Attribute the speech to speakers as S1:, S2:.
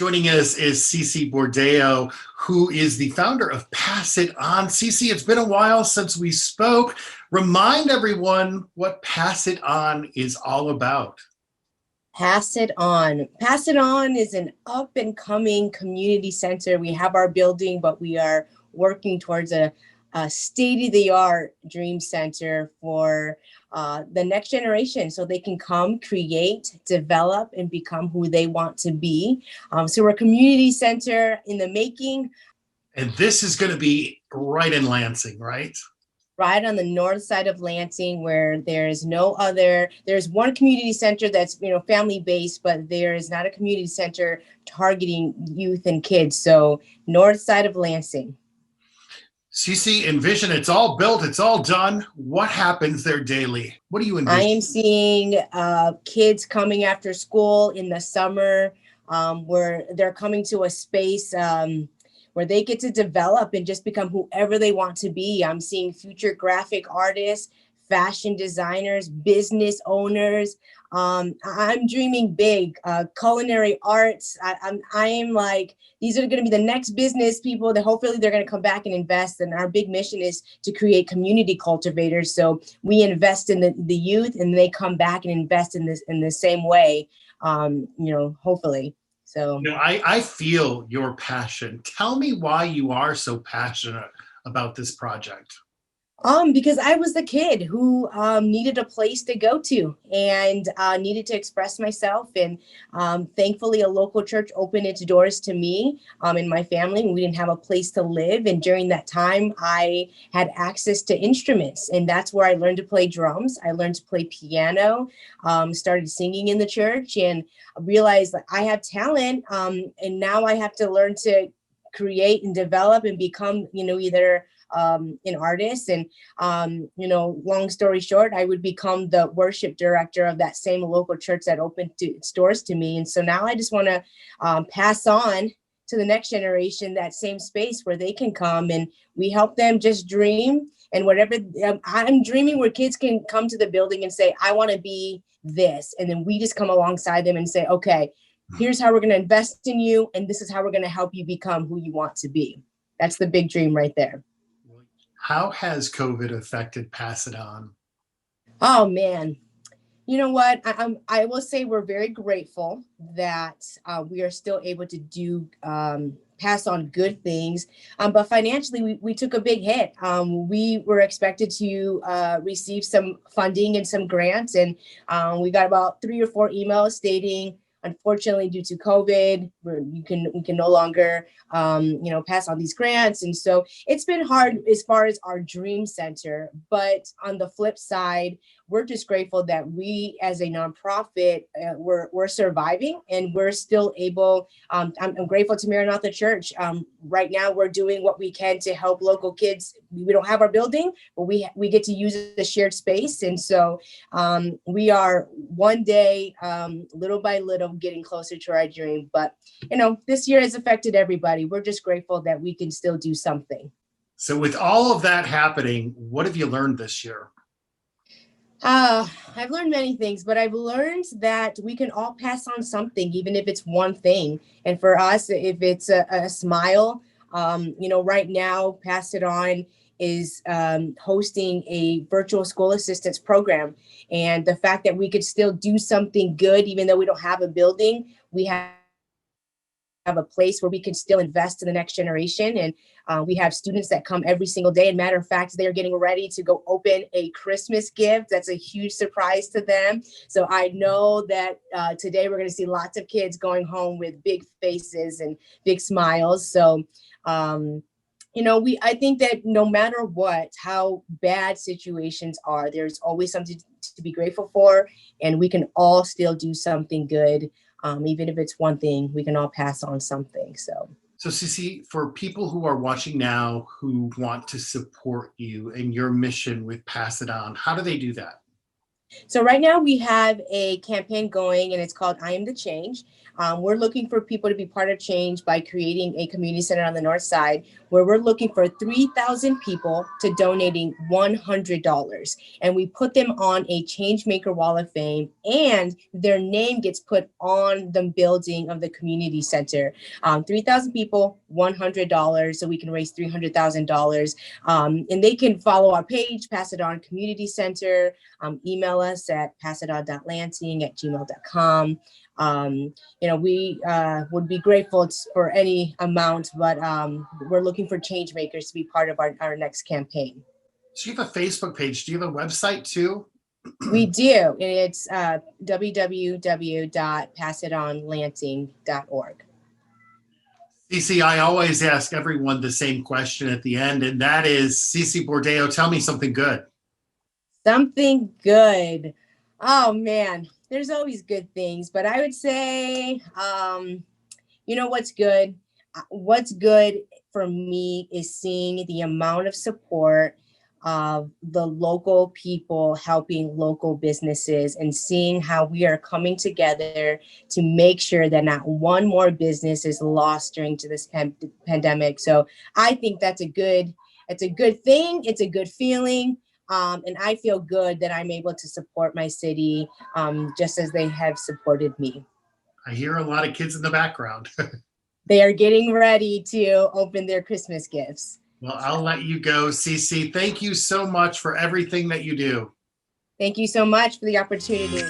S1: Joining us is Cece Bordeo, who is the founder of Pass It On. Cece, it's been a while since we spoke. Remind everyone what Pass It On is all about.
S2: Pass It On. Pass It On is an up and coming community center. We have our building, but we are working towards a state-of-the-art dream center for the next generation so they can come, create, develop, and become who they want to be. So we're a community center in the making.
S1: And this is going to be right in Lansing, right?
S2: Right on the north side of Lansing, where there's one community center that's, family based, but there is not a community center targeting youth and kids. So north side of Lansing.
S1: Cece, envision it's all built, it's all done. What happens there daily? What do you envision?
S2: I am seeing kids coming after school in the summer, where they're coming to a space where they get to develop and just become whoever they want to be. I'm seeing future graphic artists, fashion designers, business owners. I'm dreaming big, culinary arts. I am like, these are going to be the next business people that hopefully they're going to come back and invest. And our big mission is to create community cultivators. So we invest in the youth and they come back and invest in this in the same way, hopefully. So
S1: I feel your passion. Tell me why you are so passionate about this project.
S2: Because I was the kid who needed a place to go to and needed to express myself. And thankfully, a local church opened its doors to me and my family. We didn't have a place to live. And during that time, I had access to instruments. And that's where I learned to play drums. I learned to play piano, started singing in the church, and realized that I have talent. And now I have to learn to create and develop and become, either an artist. And, long story short, I would become the worship director of that same local church that opened its doors to me. And so now I just want to pass on to the next generation that same space where they can come and we help them just dream. And whatever I'm dreaming where kids can come to the building and say, I want to be this. And then we just come alongside them and say, okay, here's how we're going to invest in you. And this is how we're going to help you become who you want to be. That's the big dream right there.
S1: How has COVID affected Pass It On?
S2: Oh, man. You know what? I will say we're very grateful that we are still able to do pass on good things. But financially, we took a big hit. We were expected to receive some funding and some grants. And we got about 3 or 4 emails stating, unfortunately, due to COVID, we can no longer, pass on these grants. And so it's been hard as far as our dream center. But on the flip side, we're just grateful that we, as a nonprofit, we're surviving and we're still able. I'm grateful to Maranatha Church. Right now, we're doing what we can to help local kids. We don't have our building, but we get to use the shared space. And so we are one day, little by little, getting closer to our dream. But, this year has affected everybody. We're just grateful that we can still do something.
S1: So with all of that happening, what have you learned this year?
S2: I've learned many things, but I've learned that we can all pass on something, even if it's one thing. And for us, if it's a smile, right now, Pass It On is hosting a virtual school assistance program. And the fact that we could still do something good, even though we don't have a building, we have a place where we can still invest in the next generation. And we have students that come every single day. And matter of fact, they're getting ready to go open a Christmas gift. That's a huge surprise to them. So I know that today we're going to see lots of kids going home with big faces and big smiles. So, I think that no matter how bad situations are, there's always something to be grateful for. And we can all still do something good. Even if it's one thing, we can all pass on something. So
S1: Cece, for people who are watching now who want to support you and your mission with Pass It On, how do they do that?
S2: So right now we have a campaign going, and it's called I Am the Change. We're looking for people to be part of change by creating a community center on the north side where we're looking for 3,000 people to donating $100. And we put them on a Changemaker Wall of Fame, and their name gets put on the building of the community center. 3,000 people, $100, so we can raise $300,000. And they can follow our page, Pass It On Community Center, email us at passidon.lansing@gmail.com. We would be grateful for any amount, but we're looking for change makers to be part of our next campaign.
S1: So you have a Facebook page. Do you have a website too?
S2: We do. And it's www.passitonlansing.org.
S1: CC, I always ask everyone the same question at the end, and that is, CC Bordeo, tell me something good.
S2: Something good. Oh man, there's always good things, but I would say, what's good? What's good for me is seeing the amount of support of the local people helping local businesses, and seeing how we are coming together to make sure that not one more business is lost during this pandemic. So I think it's a good thing. It's a good feeling. And I feel good that I'm able to support my city just as they have supported me.
S1: I hear a lot of kids in the background.
S2: They are getting ready to open their Christmas gifts.
S1: Well, I'll let you go, CC. Thank you so much for everything that you do.
S2: Thank you so much for the opportunity.